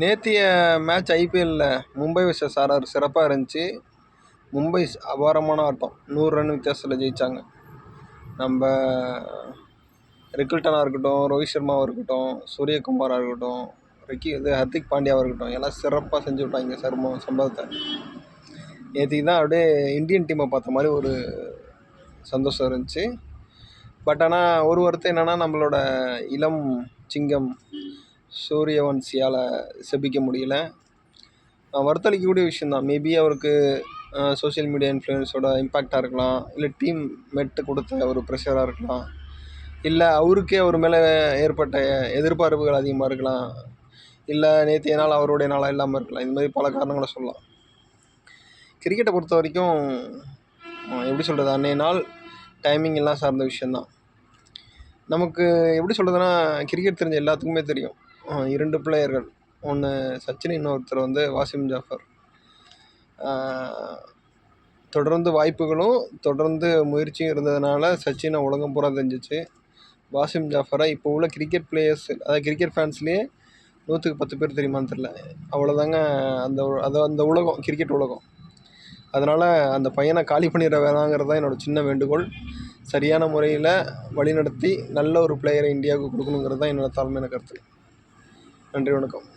நேத்திய match ஐபிஎல்ல Mumbai versus RR சிறப்பாக இருந்துச்சு. மும்பை அபாரமான ஆட்டம், 100 ரன் வித்தியாசத்தில் ஜெயித்தாங்க. நம்ம ரிக்கில்டனாக இருக்கட்டும், ரோஹித் சர்மாவாக இருக்கட்டும், சூரியகுமாராக இருக்கட்டும், ஹர்திக் பாண்டியாவாக இருக்கட்டும், எல்லாம் சிறப்பாக செஞ்சு விட்டாங்க சம்பவத்தை. நேற்றுக்கு தான் அப்படியே இந்தியன் டீமை பார்த்த மாதிரி ஒரு சந்தோஷம் இருந்துச்சு. பட் ஆனால் ஒரு வருத்தம் என்னென்னா, நம்மளோட இளம் சிங்கம் சூரியவன்சியால் செபிக்க முடியல. வருத்தளிக்கக்கூடிய விஷயந்தான். மேபி அவருக்கு சோஷியல் மீடியா இன்ஃப்ளூயன்ஸோட இம்பேக்டாக இருக்கலாம், இல்லை டீம் மெட்டு கொடுத்த ஒரு ப்ரெஷராக இருக்கலாம், இல்லை அவருக்கே அவர் மேலே ஏற்பட்ட எதிர்பார்ப்புகள் அதிகமாக இருக்கலாம், இல்லை நேற்றைய நாள் அவருடைய நாளாக இல்லாமல் இருக்கலாம். இந்த மாதிரி பல காரணங்களை சொல்லலாம். கிரிக்கெட்டை பொறுத்த வரைக்கும் எப்படி சொல்கிறது, அன்றைய நாள் டைமிங் எல்லாம் சார்ந்த விஷயந்தான். நமக்கு எப்படி சொல்கிறதுனா, கிரிக்கெட் தெரிஞ்ச எல்லாத்துக்குமே தெரியும், 2 பிளேயர்கள், ஒன்று சச்சின், இன்னொருத்தர் வந்து வாசிம் ஜாஃபர். தொடர்ந்து வாய்ப்புகளும் தொடர்ந்து முயற்சியும் இருந்ததுனால சச்சினை உலகம் பூரா தெரிஞ்சிச்சு. வாசிம் ஜாஃபரை இப்போ உள்ள கிரிக்கெட் பிளேயர்ஸ், அதாவது கிரிக்கெட் ஃபேன்ஸ்லேயே 100க்கு 10 பேர் தெரியுமான்னு தெரில. அவ்வளோதாங்க அந்த உலகம், கிரிக்கெட் உலகம். அதனால் அந்த பையனை காலி பண்ணிட வேணாங்கிறது தான் என்னோடய சின்ன வேண்டுகோள். சரியான முறையில் வழிநடத்தி நல்ல ஒரு பிளேயரை இந்தியாவுக்கு கொடுக்கணுங்கிறது தான் என்னோடய தாழ்மையான கருத்து. நன்றி, வணக்கம்.